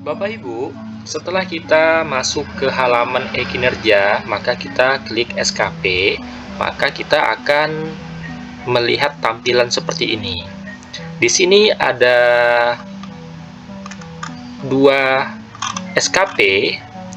Bapak Ibu, setelah kita masuk ke halaman e-kinerja, maka kita klik SKP, maka kita akan melihat tampilan seperti ini. Di sini ada dua SKP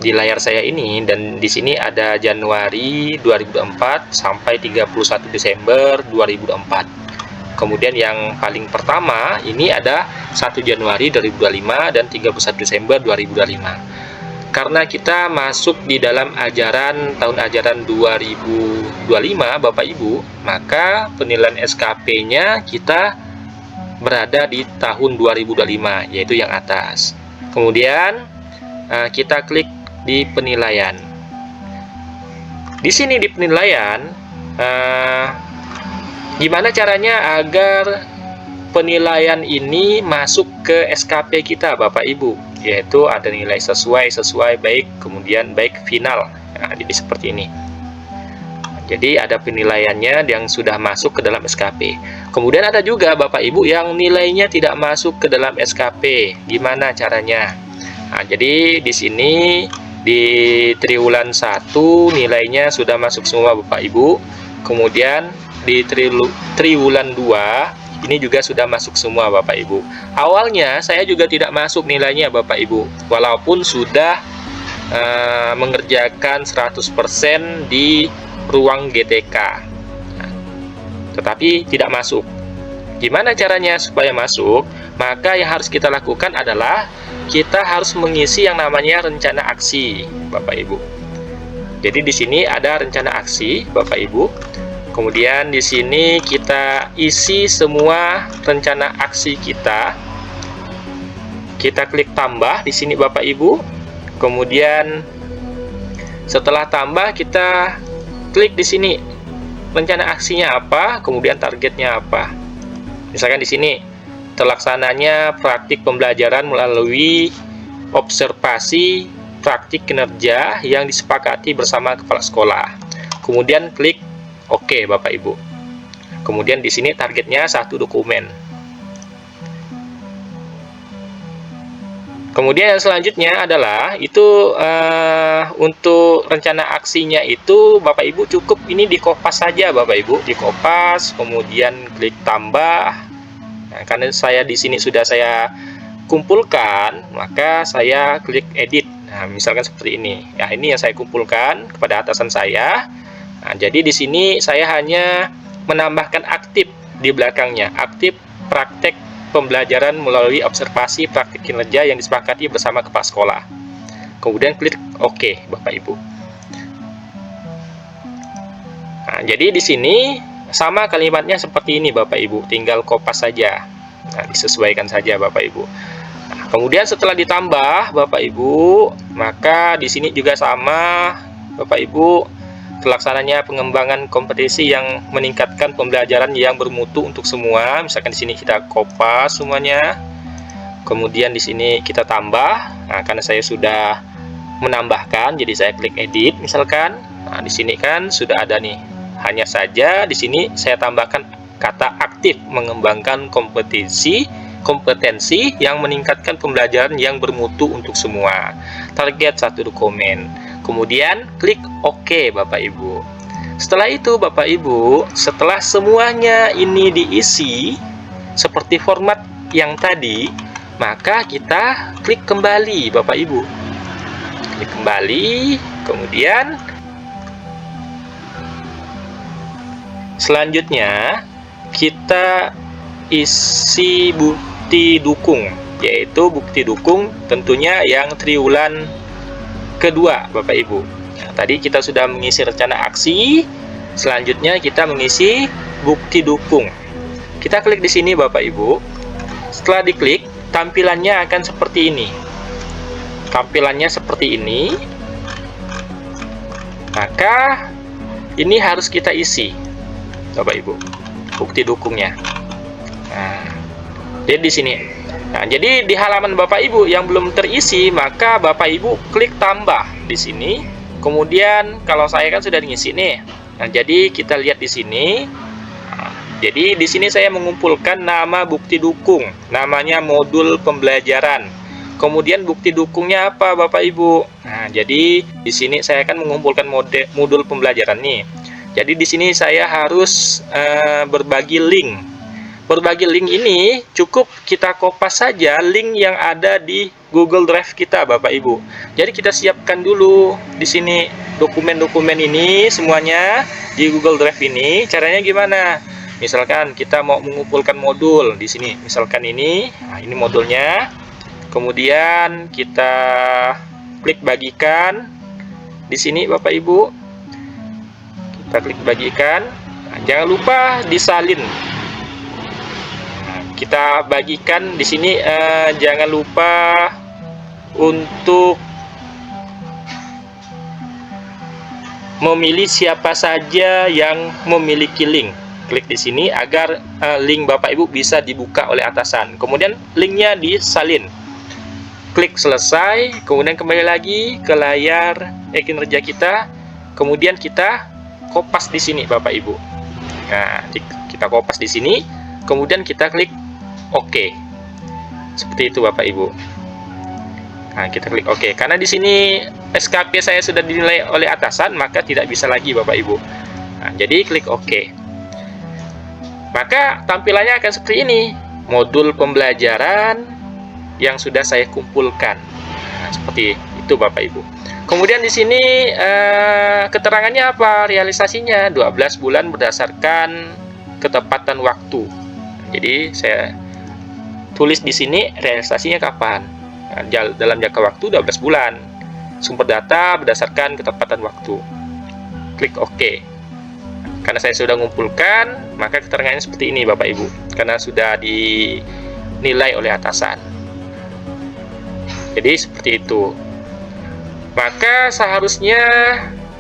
di layar saya ini, dan di sini ada Januari 2004 sampai 31 Desember 2004. Kemudian yang paling pertama ini ada 1 Januari 2025 dan 31 Desember 2025. Karena kita masuk di dalam tahun ajaran 2025 Bapak Ibu, maka penilaian SKP-nya kita berada di tahun 2025, yaitu yang atas. Kemudian kita klik di penilaian. Di sini di penilaian, gimana caranya agar penilaian ini masuk ke SKP kita Bapak Ibu, yaitu ada nilai sesuai, baik, kemudian baik, final. Nah, jadi seperti ini. Jadi ada penilaiannya yang sudah masuk ke dalam SKP. Kemudian ada juga Bapak Ibu yang nilainya tidak masuk ke dalam SKP. Gimana caranya? Nah, jadi di sini di triwulan 1 nilainya sudah masuk semua Bapak Ibu. Kemudian di triwulan 2 ini juga sudah masuk semua Bapak Ibu. Awalnya saya juga tidak masuk nilainya Bapak Ibu, walaupun sudah mengerjakan 100% di ruang GTK, tetapi tidak masuk. Gimana caranya supaya masuk? Maka yang harus kita lakukan adalah kita harus mengisi yang namanya rencana aksi Bapak Ibu. Jadi di sini ada rencana aksi Bapak Ibu. Kemudian di sini kita isi semua rencana aksi kita. Kita klik tambah di sini Bapak Ibu. Kemudian setelah tambah kita klik di sini rencana aksinya apa, kemudian targetnya apa. Misalkan di sini terlaksananya praktik pembelajaran melalui observasi praktik kinerja yang disepakati bersama kepala sekolah. Kemudian klik Oke Bapak Ibu. Kemudian di sini targetnya 1 dokumen. Kemudian yang selanjutnya adalah itu untuk rencana aksinya itu Bapak Ibu cukup ini dikopas saja Bapak Ibu, dikopas, kemudian klik tambah. Nah, karena saya di sini sudah saya kumpulkan, maka saya klik edit. Nah, misalkan seperti ini. Ya, ini yang saya kumpulkan kepada atasan saya. Nah, jadi di sini saya hanya menambahkan aktif di belakangnya, aktif praktek pembelajaran melalui observasi praktik kinerja yang disepakati bersama kepala sekolah. Kemudian klik OK Bapak Ibu. Nah, jadi di sini sama kalimatnya seperti ini Bapak Ibu, tinggal kopas saja. Nah, disesuaikan saja Bapak Ibu. Nah, kemudian setelah ditambah Bapak Ibu, maka di sini juga sama Bapak Ibu, terlaksananya pengembangan kompetisi yang meningkatkan pembelajaran yang bermutu untuk semua. Misalkan di sini kita kopas semuanya. Kemudian di sini kita tambah. Nah, karena saya sudah menambahkan, jadi saya klik edit misalkan. Nah, di sini kan sudah ada nih. Hanya saja di sini saya tambahkan kata aktif mengembangkan kompetensi yang meningkatkan pembelajaran yang bermutu untuk semua. Target 1 dokumen. Kemudian klik OK Bapak Ibu. Setelah itu Bapak Ibu, setelah semuanya ini diisi seperti format yang tadi, maka kita klik kembali Bapak Ibu. Klik kembali, kemudian selanjutnya kita isi bukti dukung, yaitu bukti dukung tentunya yang triwulan kedua Bapak Ibu. Nah, tadi kita sudah mengisi rencana aksi, selanjutnya kita mengisi bukti dukung. Kita klik di sini Bapak Ibu. Setelah diklik, tampilannya akan seperti ini. Tampilannya seperti ini. Maka ini harus kita isi Bapak Ibu, bukti dukungnya. Nah, jadi di sini. Nah, jadi di halaman Bapak Ibu yang belum terisi, maka Bapak Ibu klik tambah di sini. Kemudian kalau saya kan sudah ngisi nih. Nah, jadi kita lihat di sini. Jadi di sini saya mengumpulkan nama bukti dukung, namanya modul pembelajaran. Kemudian bukti dukungnya apa, Bapak Ibu? Nah, jadi di sini saya akan mengumpulkan modul pembelajaran nih. Jadi di sini saya harus berbagi link. Berbagi link ini cukup kita kopas saja link yang ada di Google Drive kita, Bapak Ibu. Jadi kita siapkan dulu di sini dokumen-dokumen ini semuanya di Google Drive ini. Caranya gimana? Misalkan kita mau mengumpulkan modul di sini, misalkan ini, nah ini modulnya. Kemudian kita klik bagikan di sini, Bapak Ibu. Kita klik bagikan. Nah, jangan lupa disalin. Nah, kita bagikan di sini, jangan lupa untuk memilih siapa saja yang memiliki link. Klik di sini agar link Bapak Ibu bisa dibuka oleh atasan. Kemudian linknya disalin. Klik selesai, kemudian kembali lagi ke layar kinerja kita. Kemudian kita kopas di sini, Bapak Ibu. Nah, kita kopas di sini, kemudian kita klik OK. Seperti itu, Bapak Ibu. Nah, kita klik OK. Karena di sini SKP saya sudah dinilai oleh atasan, maka tidak bisa lagi, Bapak Ibu. Nah, jadi klik OK. Maka tampilannya akan seperti ini, modul pembelajaran yang sudah saya kumpulkan. Nah, seperti itu, Bapak Ibu. Kemudian di sini keterangannya apa? Realisasinya 12 bulan berdasarkan ketepatan waktu. Jadi saya tulis di sini realisasinya kapan. Nah, dalam jangka waktu 12 bulan. Sumber data berdasarkan ketepatan waktu. Klik OK. Karena saya sudah mengumpulkan, maka keterangannya seperti ini, Bapak Ibu. Karena sudah dinilai oleh atasan. Jadi seperti itu. Maka seharusnya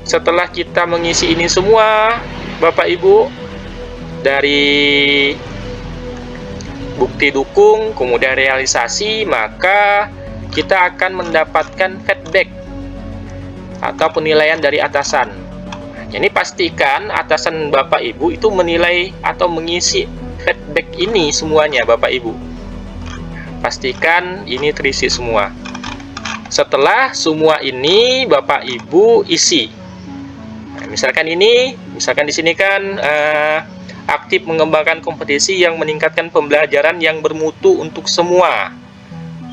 setelah kita mengisi ini semua, Bapak Ibu, dari bukti dukung, kemudian realisasi, maka kita akan mendapatkan feedback atau penilaian dari atasan. Jadi pastikan atasan Bapak Ibu itu menilai atau mengisi feedback ini semuanya, Bapak Ibu. Pastikan ini terisi semua. Setelah semua ini Bapak Ibu isi. Nah, misalkan di sini kan aktif mengembangkan kompetisi yang meningkatkan pembelajaran yang bermutu untuk semua.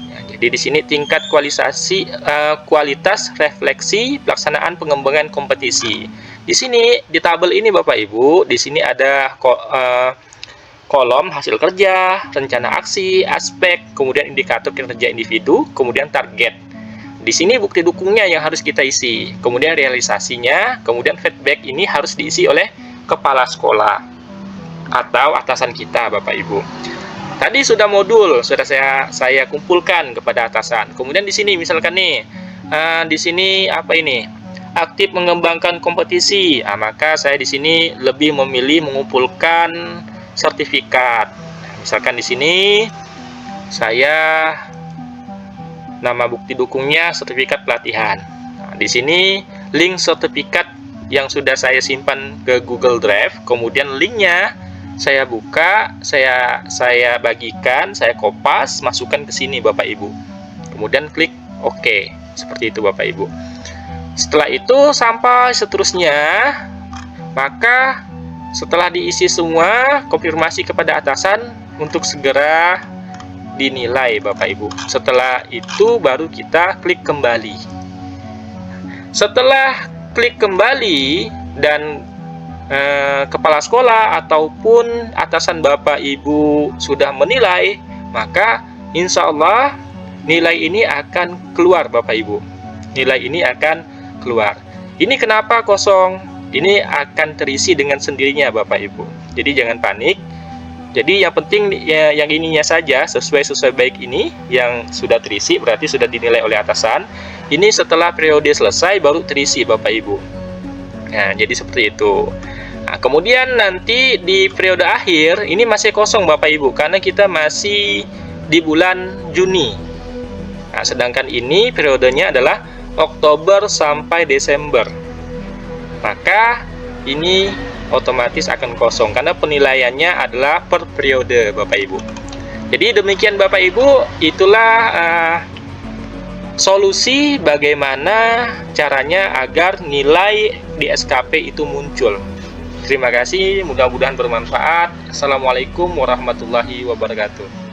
Nah, jadi di sini tingkat kualitas refleksi pelaksanaan pengembangan kompetisi. Di sini di tabel ini Bapak Ibu, di sini ada kolom hasil kerja, rencana aksi, aspek, kemudian indikator kinerja individu, kemudian target. Di sini bukti dukungnya yang harus kita isi, kemudian realisasinya, kemudian feedback ini harus diisi oleh kepala sekolah atau atasan kita, Bapak Ibu. Tadi sudah modul, sudah saya kumpulkan kepada atasan. Kemudian di sini misalkan nih, di sini apa ini? Aktif mengembangkan kompetisi. Nah, maka saya di sini lebih memilih mengumpulkan sertifikat. Misalkan di sini saya nama bukti dukungnya sertifikat pelatihan. Nah, di sini link sertifikat yang sudah saya simpan ke Google Drive, kemudian linknya saya buka, saya bagikan, saya kopas, masukkan ke sini Bapak Ibu. Kemudian klik OK. Seperti itu Bapak Ibu. Setelah itu sampai seterusnya, maka setelah diisi semua, konfirmasi kepada atasan untuk segera dinilai Bapak Ibu. Setelah itu baru kita klik kembali. Setelah klik kembali dan kepala sekolah ataupun atasan Bapak Ibu sudah menilai, maka insya Allah nilai ini akan keluar Bapak Ibu. Nilai ini akan keluar. Ini kenapa kosong? Ini akan terisi dengan sendirinya Bapak Ibu. Jadi jangan panik. Jadi yang penting ya, yang ininya saja sesuai baik ini yang sudah terisi, berarti sudah dinilai oleh atasan. Ini setelah periode selesai baru terisi Bapak Ibu. Nah, jadi seperti itu. Nah, kemudian nanti di periode akhir ini masih kosong Bapak Ibu karena kita masih di bulan Juni. Nah, sedangkan ini periodenya adalah Oktober sampai Desember. Maka ini otomatis akan kosong karena penilaiannya adalah per periode Bapak Ibu. Jadi demikian Bapak Ibu, itulah solusi bagaimana caranya agar nilai di SKP itu muncul. Terima kasih, mudah-mudahan bermanfaat. Assalamualaikum warahmatullahi wabarakatuh.